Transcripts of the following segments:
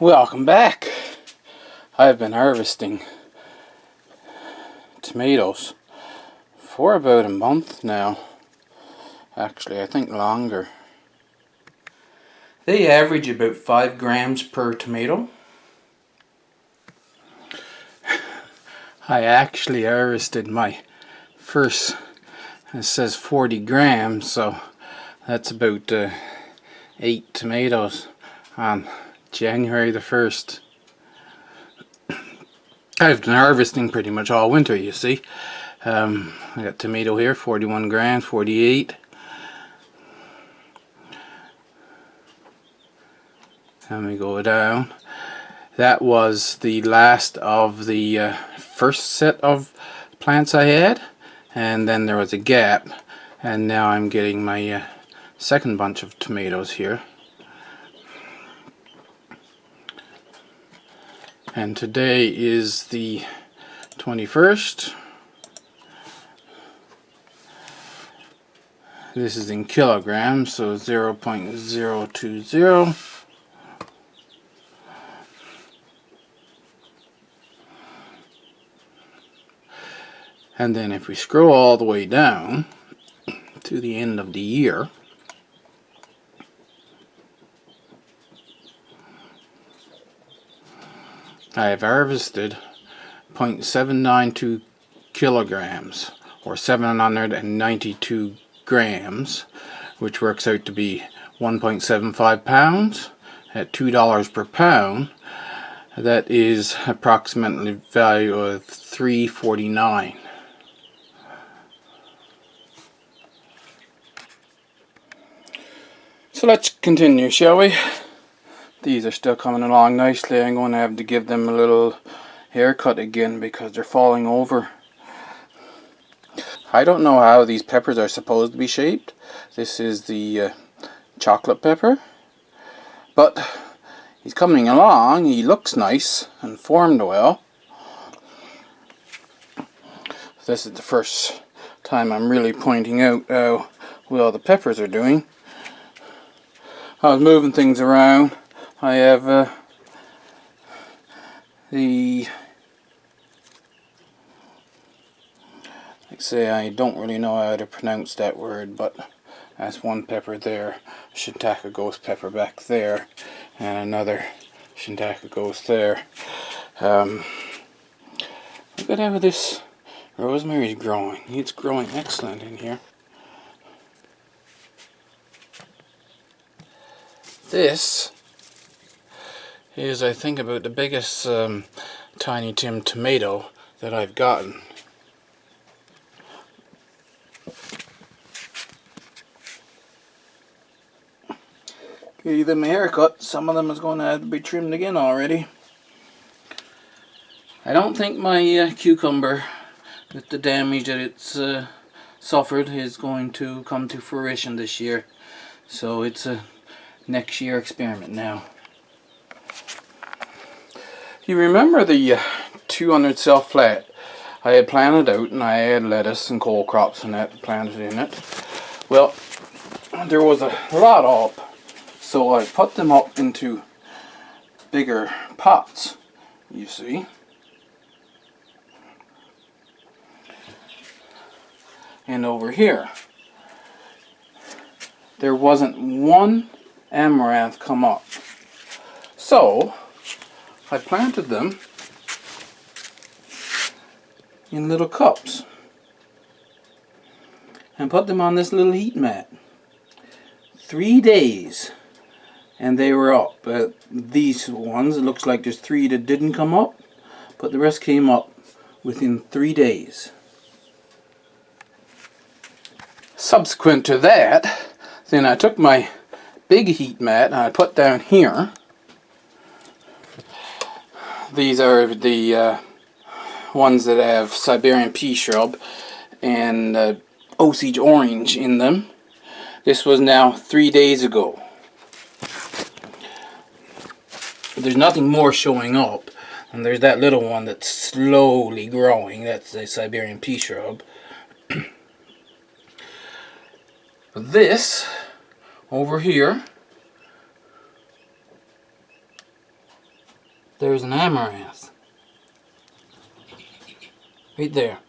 Welcome back. I've been harvesting tomatoes for about a month now. Actually, I think longer. They average about 5 grams per tomato. I actually harvested my first, it says 40 grams, so that's about 8 tomatoes on January the 1st. I've been harvesting pretty much all winter, you see. I got tomato here, 41 grams, 48. Let me go down. That was the last of the first set of plants I had, and then there was a gap, and now I'm getting my second bunch of tomatoes here. And today is the 21st. This is in kilograms, so 0.020. And then if we scroll all the way down to the end of the year, I have harvested 0.792 kilograms, or 792 grams, which works out to be 1.75 pounds at $2 per pound. That is approximately value of $3.49. So let's continue, shall we? These are still coming along nicely. I'm going to have to give them a little haircut again because they're falling over. I don't know how these peppers are supposed to be shaped. This is the chocolate pepper. But he's coming along. He looks nice and formed well. This is the first time I'm really pointing out how well the peppers are doing. I was moving things around. I have I don't really know how to pronounce that word, but that's one pepper there, Shiitake ghost pepper back there, and another Shiitake ghost there. Look at how this rosemary is growing. It's growing excellent in here. This is, I think, about the biggest Tiny Tim tomato that I've gotten. Give them a haircut. Some of them is going to have to be trimmed again already. I don't think my cucumber, with the damage that it's suffered, is going to come to fruition this year. So it's a next year experiment now. You remember the 200 cell flat I had planted out, and I had lettuce and cole crops and that planted in it. Well, there was a lot up, so I put them up into bigger pots, you see. And over here, there wasn't one amaranth come up. So I planted them in little cups and put them on this little heat mat. 3 days and they were up. These ones, it looks like there's 3 that didn't come up, but the rest came up within 3 days. Subsequent to that, then I took my big heat mat and I put down here. These are the ones that have Siberian Pea Shrub and Osage Orange in them. This was now 3 days ago. There's nothing more showing up, and there's that little one that's slowly growing. That's the Siberian Pea Shrub. This over here there's an amaranth. Right there.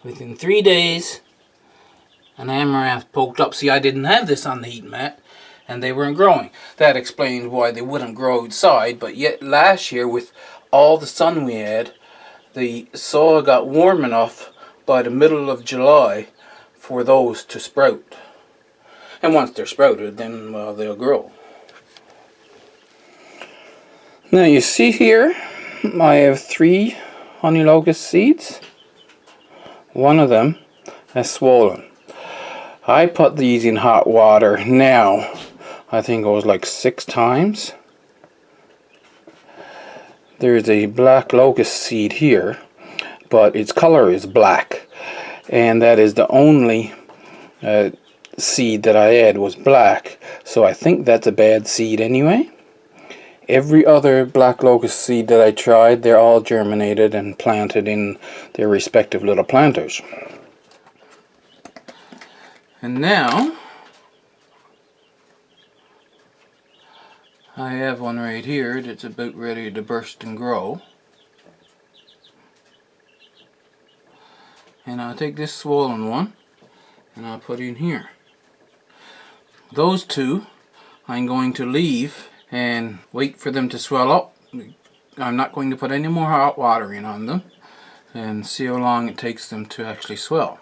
Within 3 days, an amaranth poked up. See, I didn't have this on the heat mat, and they weren't growing. That explains why they wouldn't grow outside, but yet last year, with all the sun we had, the soil got warm enough by the middle of July for those to sprout. And once they're sprouted, then, well, they'll grow. Now you see here, I have 3 honey locust seeds. One of them has swollen. I put these in hot water now. I think it was like 6 times. There's a black locust seed here, but its color is black, and that is the only seed that I had was black, so I think that's a bad seed anyway. Every other black locust seed that I tried, they're all germinated and planted in their respective little planters. And now I have one right here that's about ready to burst and grow. And I'll take this swollen one and I'll put in here. Those 2 I'm going to leave and wait for them to swell up. I'm not going to put any more hot water in on them, and see how long it takes them to actually swell.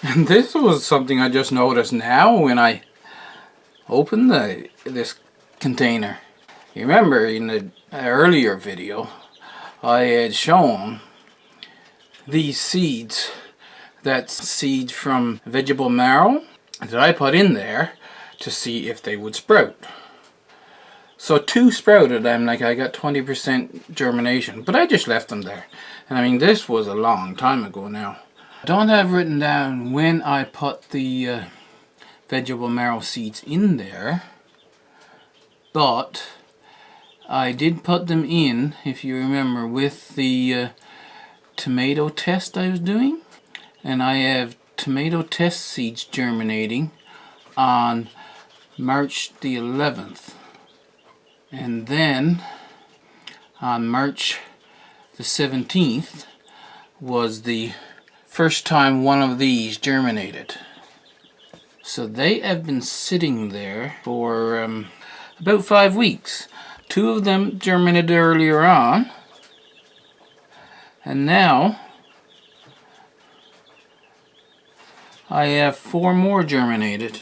And this was something I just noticed now when I opened this container. You remember in the earlier video I had shown these seeds, that's seeds from vegetable marrow, that I put in there to see if they would sprout. So 2 sprouted. I'm like, I got 20% germination, but I just left them there. And I mean, this was a long time ago now. I don't have written down when I put the vegetable marrow seeds in there, but I did put them in, if you remember, with the tomato test I was doing. And I have tomato test seeds germinating on March the 11th. And then on March the 17th was the first time one of these germinated. So they have been sitting there for about 5 weeks. 2 of them germinated earlier on, and now I have 4 more germinated.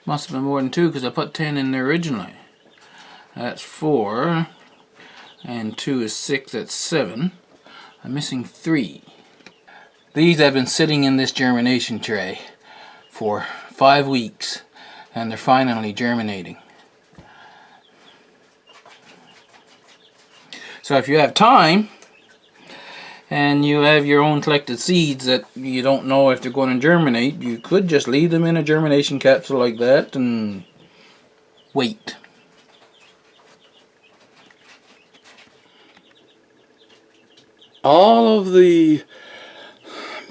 Must have been more than 2 because I put 10 in there originally. That's 4, and 2 is 6, that's 7. I'm missing 3. These have been sitting in this germination tray for 5 weeks, and they're finally germinating. So if you have time and you have your own collected seeds that you don't know if they're going to germinate, you could just leave them in a germination capsule like that and wait. All of the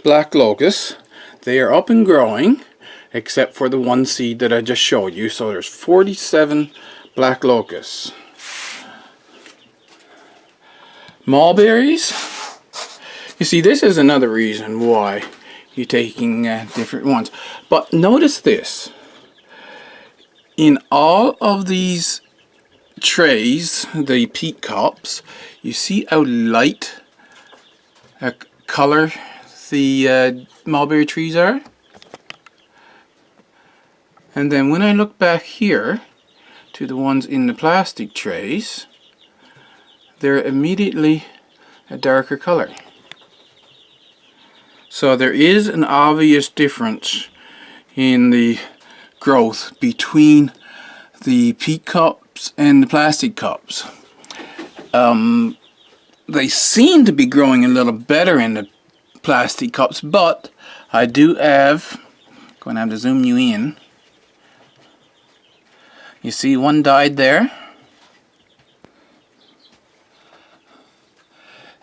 black locusts, they are up and growing, except for the one seed that I just showed you. So there's 47 black locusts. Mulberries, you see, this is another reason why you're taking different ones. But notice this, in all of these trays, the peat cups, you see how light a color the mulberry trees are. And then when I look back here to the ones in the plastic trays, they're immediately a darker color. So there is an obvious difference in the growth between the peat cups and the plastic cups. They seem to be growing a little better in the plastic cups, but I do have, going to have to zoom you in. You see one died there,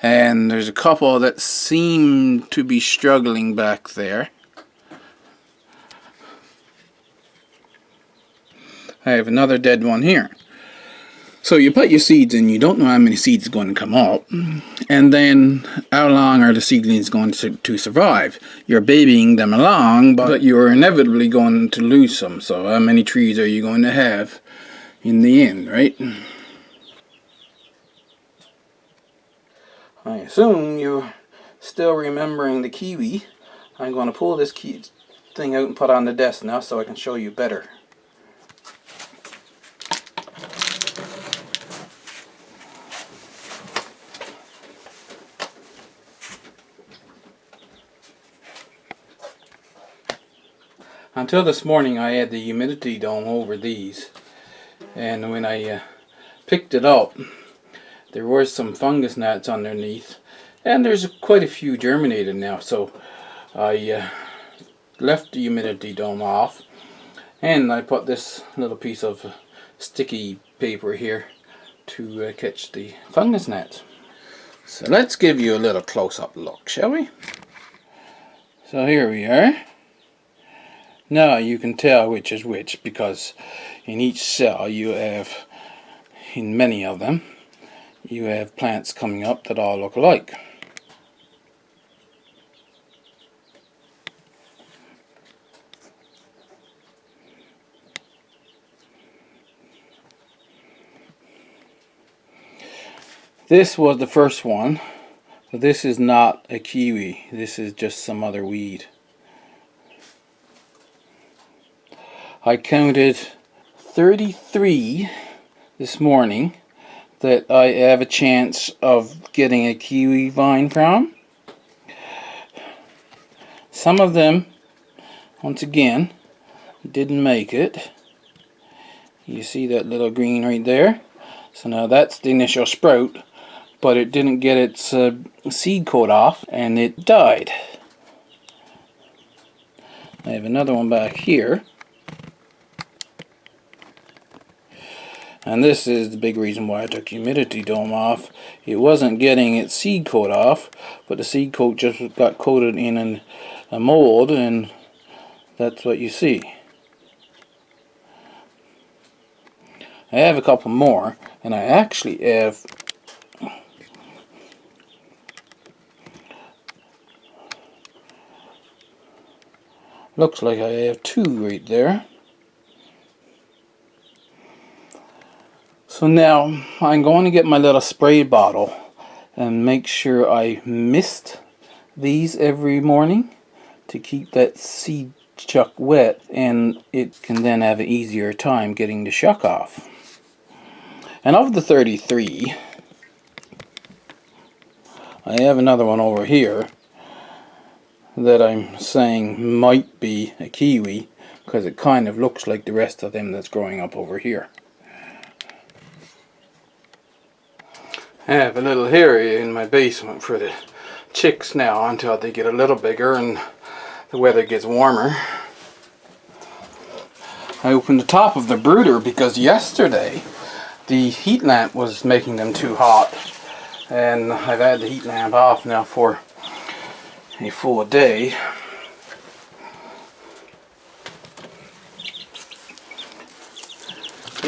and there's a couple that seem to be struggling back there. I have another dead one here. So you put your seeds in, you don't know how many seeds are going to come up, and then how long are the seedlings going to survive. You're babying them along, but you're inevitably going to lose some. So how many trees are you going to have in the end, right? I assume you're still remembering the kiwi. I'm going to pull this thing out and put it on the desk now so I can show you better. Until this morning I had the humidity dome over these, and when I picked it up there were some fungus gnats underneath, and there's quite a few germinated now, so I left the humidity dome off and I put this little piece of sticky paper here to catch the fungus gnats. So let's give you a little close-up look, shall we? So here we are. Now you can tell which is which, because in each cell you have, in many of them, you have plants coming up that all look alike. This was the first one, but this is not a kiwi. This is just some other weed. I counted 33 this morning that I have a chance of getting a kiwi vine from. Some of them, once again, didn't make it. You see that little green right there? So now that's the initial sprout, but it didn't get its seed coat off and it died. I have another one back here. And this is the big reason why I took humidity dome off. It wasn't getting its seed coat off, but the seed coat just got coated in a mold, and that's what you see. I have a couple more, and I actually have looks like I have two right there. So now I'm going to get my little spray bottle and make sure I mist these every morning to keep that seed chuck wet, and it can then have an easier time getting the shuck off. And of the 33, I have another one over here that I'm saying might be a kiwi because it kind of looks like the rest of them that's growing up over here. I have a little area in my basement for the chicks now until they get a little bigger and the weather gets warmer. I opened the top of the brooder because yesterday the heat lamp was making them too hot, and I've had the heat lamp off now for a full day.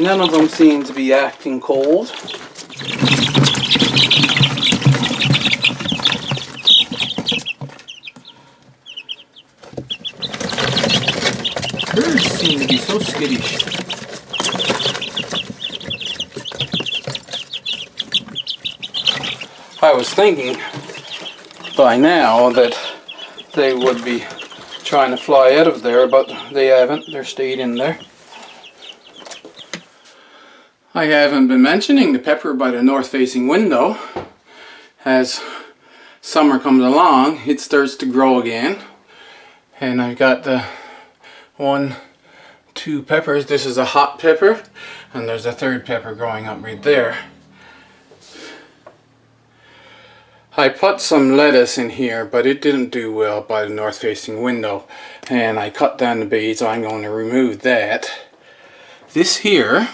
None of them seem to be acting cold. Birds seem to be so skittish. I was thinking by now that they would be trying to fly out of there, but they haven't. They're stayed in there. I haven't been mentioning the pepper by the north-facing window. As summer comes along, it starts to grow again. And I've got the 2 peppers. This is a hot pepper, and there's a third pepper growing up right there. I put some lettuce in here, but it didn't do well by the north-facing window, and I cut down the base, so I'm going to remove that. This here,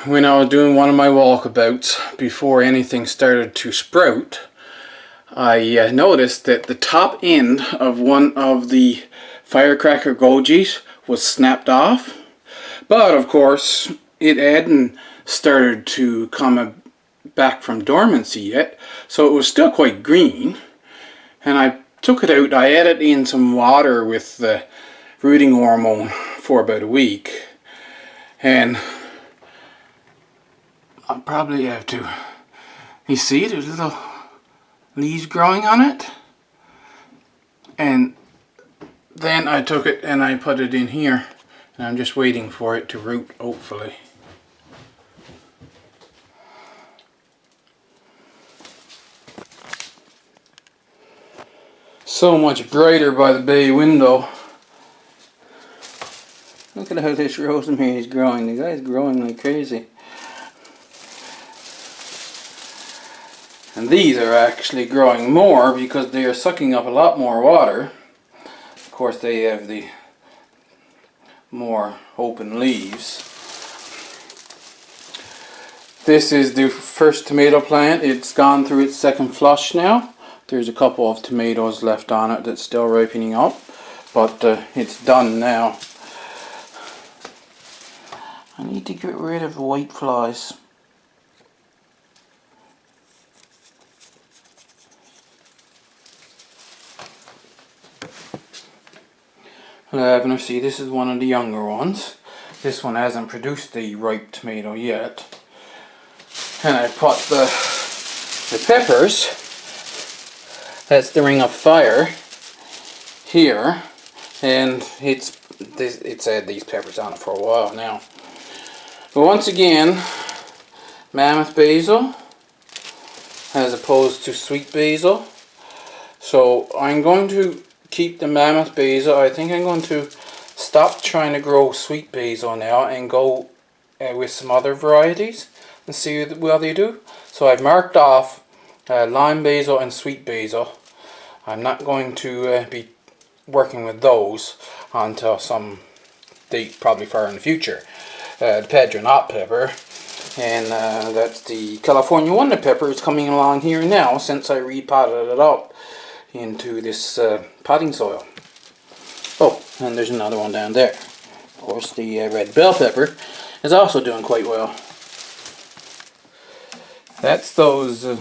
when I was doing one of my walkabouts before anything started to sprout, I noticed that the top end of one of the Firecracker Gojis was snapped off, But of course, it hadn't started to come back from dormancy yet, so it was still quite green. And I took it out, I added in some water with the rooting hormone for about a week. And I'll probably have to, you see there's little leaves growing on it. And then I took it and I put it in here. And I'm just waiting for it to root, hopefully. So much brighter by the bay window. Look at how this rosemary is growing. The guy's growing like crazy. And these are actually growing more because they are sucking up a lot more water. Of course, they have the more open leaves. This is the first tomato plant. It's gone through its second flush now. There's a couple of tomatoes left on it that's still ripening up, but it's done now. I need to get rid of white flies. Lavender, see, this is one of the younger ones. This one hasn't produced the ripe tomato yet. And I put the peppers, that's the Ring of Fire, here. And it's had these peppers on it for a while now. But once again, mammoth basil as opposed to sweet basil. So I'm going to keep the mammoth basil. I think I'm going to stop trying to grow sweet basil now and go with some other varieties and see what they do. So I've marked off lime basil and sweet basil. I'm not going to be working with those until some date, probably far in the future. The Pedro Knot pepper, and that's the California Wonder pepper. Is coming along here now since I repotted it up into this potting soil. Oh, and there's another one down there. Of course, the red bell pepper is also doing quite well. That's those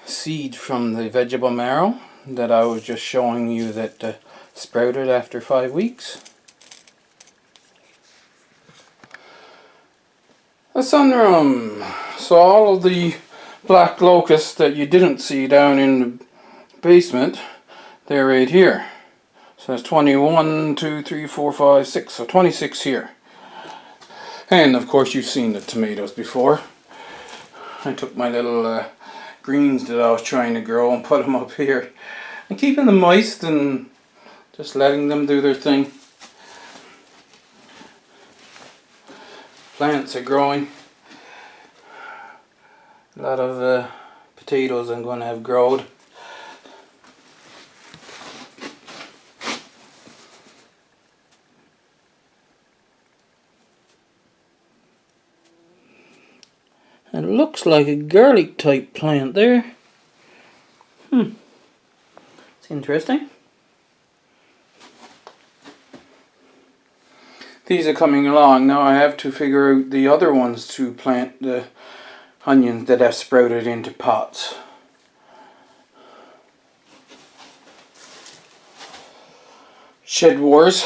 seeds from the vegetable marrow that I was just showing you that sprouted after 5 weeks. The sunroom. So all of the black locusts that you didn't see down in the basement, they're right here. So there's 21, 2, 3, 4, 5, 6, so 26 here. And of course you've seen the tomatoes before. I took my little greens that I was trying to grow and put them up here. And keeping them moist and just letting them do their thing. Plants are growing. A lot of potatoes I'm going to have growed. It looks like a garlic type plant there. It's interesting. These are coming along. Now I have to figure out the other ones to plant the onions that have sprouted into pots. Shed Wars.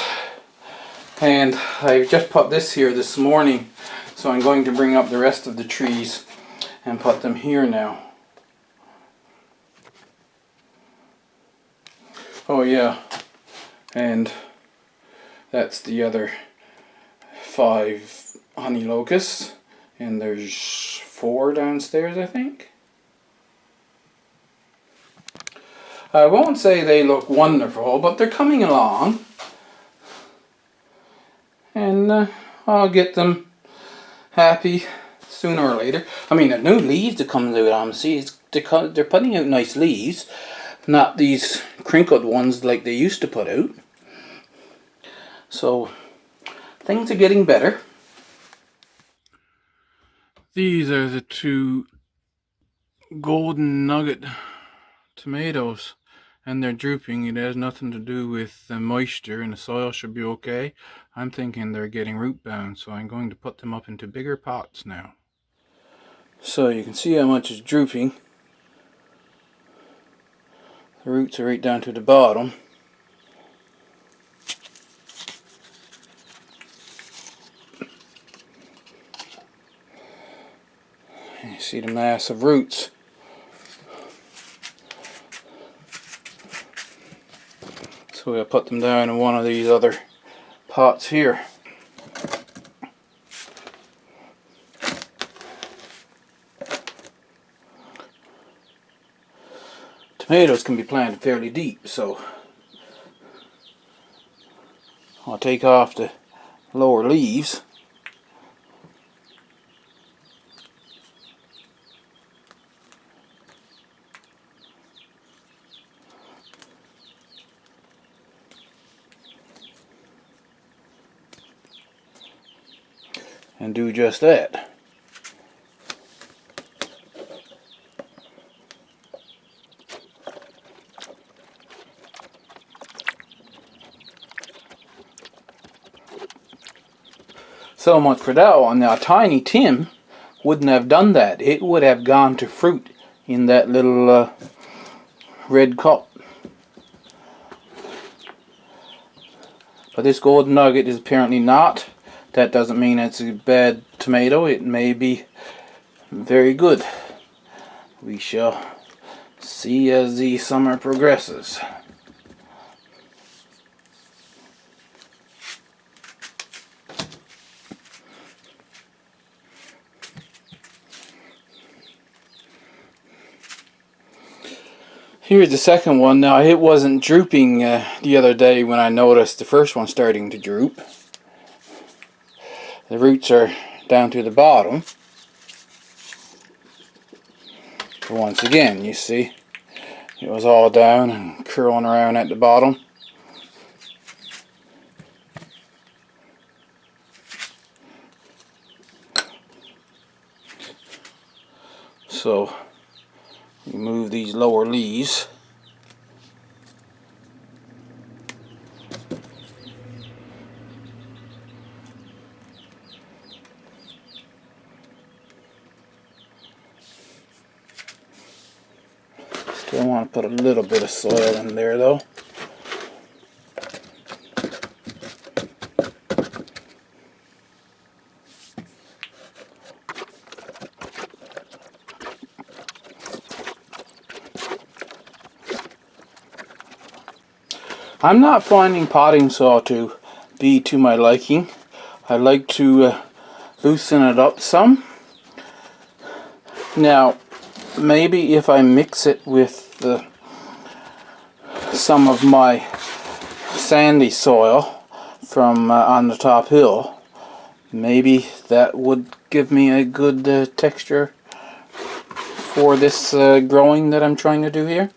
And I just put this here this morning. So I'm going to bring up the rest of the trees and put them here now. Oh yeah. And that's the other 5 honey locusts, and there's 4 downstairs, I think. I won't say they look wonderful, but they're coming along, and I'll get them happy sooner or later. I mean, the new leaves that comes out on them, see, they're putting out nice leaves, not these crinkled ones like they used to put out. So things are getting better. These are the 2 golden nugget tomatoes. and they're drooping, it has nothing to do with the moisture, and the soil should be okay. I'm thinking they're getting root bound, so I'm going to put them up into bigger pots now. So you can see how much is drooping. The roots are right down to the bottom. You see the mass of roots. So we'll put them down in one of these other pots here. Tomatoes can be planted fairly deep, so I'll take off the lower leaves. And do just that. So much for that one. Now, Tiny Tim wouldn't have done that. It would have gone to fruit in that little red cup. But this golden nugget is apparently not. That doesn't mean it's a bad tomato. It may be very good. We shall see as the summer progresses. Here's the second one. Now, it wasn't drooping the other day when I noticed the first one starting to droop. The roots are down to the bottom. But once again, you see, it was all down and curling around at the bottom. So, remove these lower leaves. Still want to put a little bit of soil in there though. I'm not finding potting soil to be to my liking. I like to loosen it up some. Now, maybe if I mix it with some of my sandy soil from on the top hill, maybe that would give me a good texture for this growing that I'm trying to do here.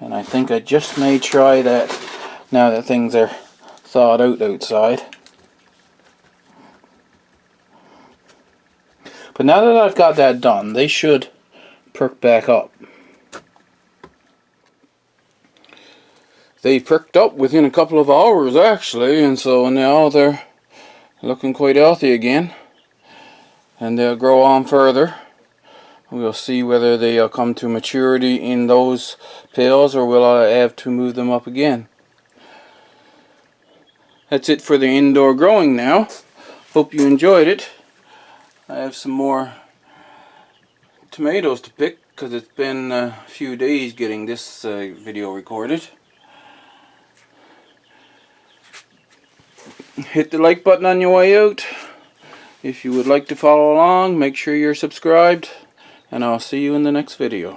And I think I just may try that now that things are thawed out outside. But now that I've got that done, they should perk back up. They perked up within a couple of hours actually, and so now they're looking quite healthy again. And they'll grow on further. We'll see whether they'll come to maturity in those pails or will I have to move them up again. That's it for the indoor growing now. Hope you enjoyed it. I have some more tomatoes to pick because it's been a few days getting this video recorded. Hit the like button on your way out. If you would like to follow along, make sure you're subscribed. And I'll see you in the next video.